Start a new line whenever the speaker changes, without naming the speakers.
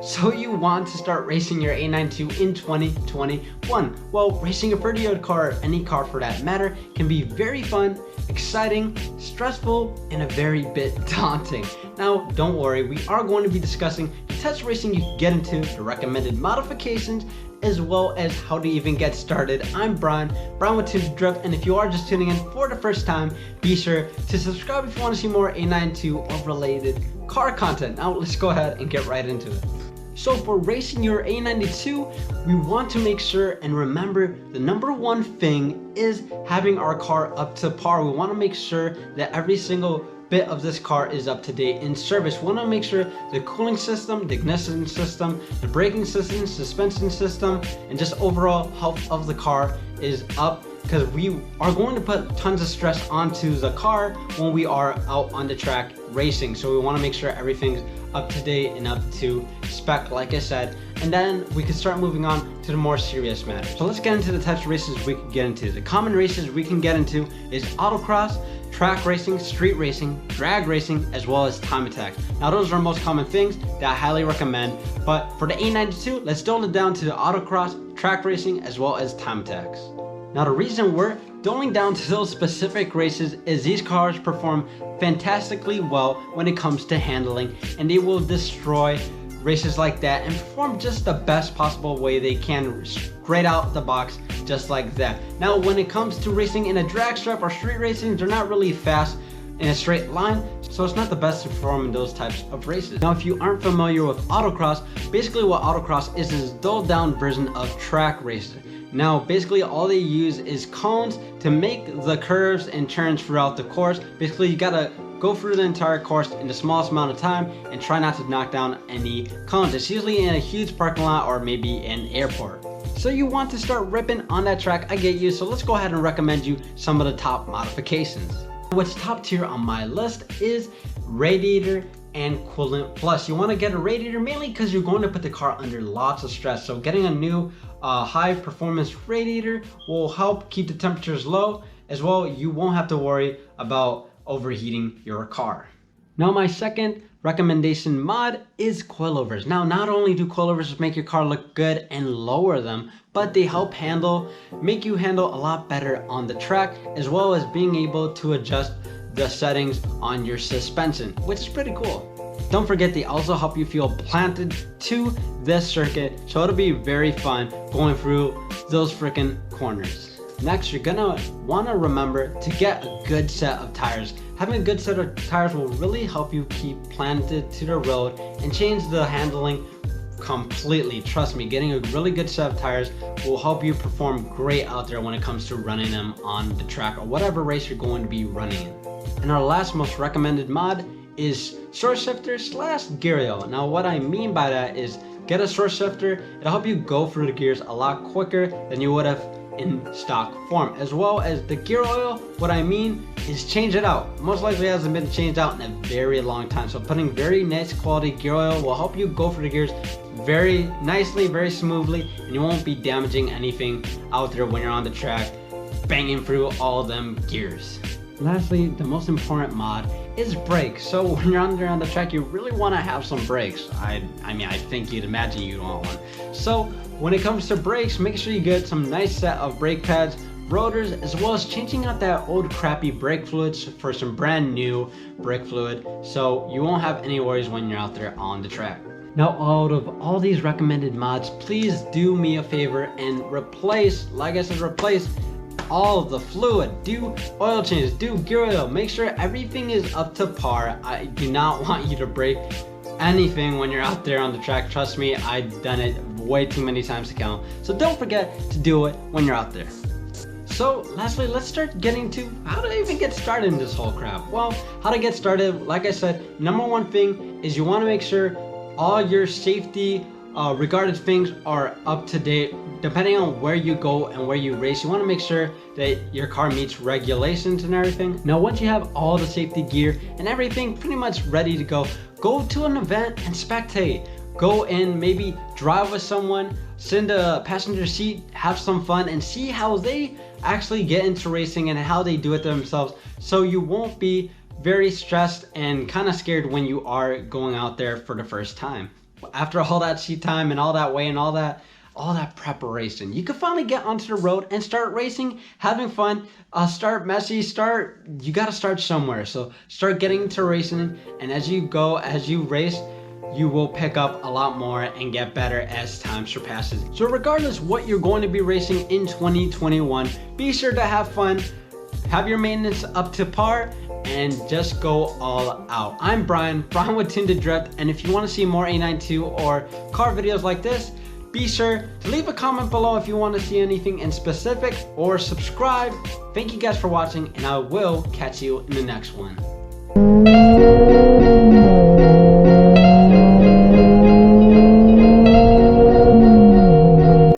So you want to start racing your Ae92 in 2021. Well, racing a pretty old car, or any car for that matter, can be very fun, exciting, stressful, and a very bit daunting. Now, don't worry, we are going to be discussing the types of racing you can get into, the recommended modifications, as well as how to even get started. I'm Brian with Tuned Drift, and if you are just tuning in for the first time, be sure to subscribe if you want to see more Ae92 or related car content. Now let's go ahead and get right into it. So for racing your Ae92, we want to make sure and remember the number one thing is having our car up to par. We want to make sure that every single bit of this car is up to date in service. We want to make sure the cooling system, the ignition system, the braking system, suspension system, and just overall health of the car is up, because we are going to put tons of stress onto the car when we are out on the track racing. So we want to make sure everything's up to date and up to spec, like I said, and then we can start moving on to the more serious matters. So let's get into the types of races we can get into. The common races we can get into is autocross, track racing, street racing, drag racing, as well as time attack. Now those are most common things that I highly recommend, but for the Ae92, let's distill it down to the autocross, track racing, as well as time attacks. Now the reason we're going down to those specific races is these cars perform fantastically well when it comes to handling, and they will destroy races like that and perform just the best possible way they can straight out the box, just like that. Now when it comes to racing in a drag strip or street racing, they're not really fast in a straight line, so it's not the best to perform in those types of races. Now if you aren't familiar with autocross, basically what autocross is a dulled down version of track racing. Now basically all they use is cones to make the curves and turns throughout the course. Basically you gotta go through the entire course in the smallest amount of time and try not to knock down any cones. It's usually in a huge parking lot or maybe an airport. So you want to start ripping on that track, I get you, so let's go ahead and recommend you some of the top modifications. What's top tier on my list is radiator and coolant plus. You want to get a radiator mainly because you're going to put the car under lots of stress, so getting a new high performance radiator will help keep the temperatures low. As well, you won't have to worry about overheating your car. Now my second recommendation mod is coilovers. Now not only do coilovers make your car look good and lower them, but they help make you handle a lot better on the track, as well as being able to adjust the settings on your suspension, which is pretty cool. Don't forget, they also help you feel planted to this circuit, so it'll be very fun going through those freaking corners. Next, you're gonna wanna remember to get a good set of tires. Having a good set of tires will really help you keep planted to the road and change the handling completely. Trust me, getting a really good set of tires will help you perform great out there when it comes to running them on the track or whatever race you're going to be running in. And our last most recommended mod is short shifter / gear oil. Now what I mean by that is get a short shifter. It'll help you go through the gears a lot quicker than you would have in stock form. As well as the gear oil, what I mean is change it out. Most likely hasn't been changed out in a very long time, so putting very nice quality gear oil will help you go through the gears very nicely, very smoothly, and you won't be damaging anything out there when you're on the track banging through all them gears. Lastly, the most important mod is brakes. So when you're on the track, you really want to have some brakes. I mean, I think you'd imagine you'd want one. So when it comes to brakes, make sure you get some nice set of brake pads, rotors, as well as changing out that old crappy brake fluids for some brand new brake fluid, so you won't have any worries when you're out there on the track. Now out of all these recommended mods, please do me a favor and replace, like I said, replace all of the fluid, do oil changes, do gear oil, make sure everything is up to par. I do not want you to break anything when you're out there on the track. Trust me, I've done it way too many times to count, so don't forget to do it when you're out there. So lastly, let's start getting to how to even get started in this whole crap. Well, how to get started, like I said, number one thing is you want to make sure all your safety regarded things are up to date. Depending on where you go and where you race, you want to make sure that your car meets regulations and everything. Now once you have all the safety gear and everything pretty much ready to go to an event and spectate. Go in, maybe drive with someone, sit in the passenger seat, have some fun, and see how they actually get into racing and how they do it themselves, so you won't be very stressed and kind of scared when you are going out there for the first time. after all that seat time and all that way and all that preparation, you can finally get onto the road and start racing, having fun. Start messy, you gotta start somewhere. So start getting into racing, and as you race, you will pick up a lot more and get better as time surpasses. So regardless what you're going to be racing in 2021, be sure to have fun, have your maintenance up to par, and just go all out. I'm Brian with Tinted Drift, and if you want to see more Ae92 or car videos like this, be sure to leave a comment below if you want to see anything in specific, or subscribe. Thank you guys for watching, and I will catch you in the next one.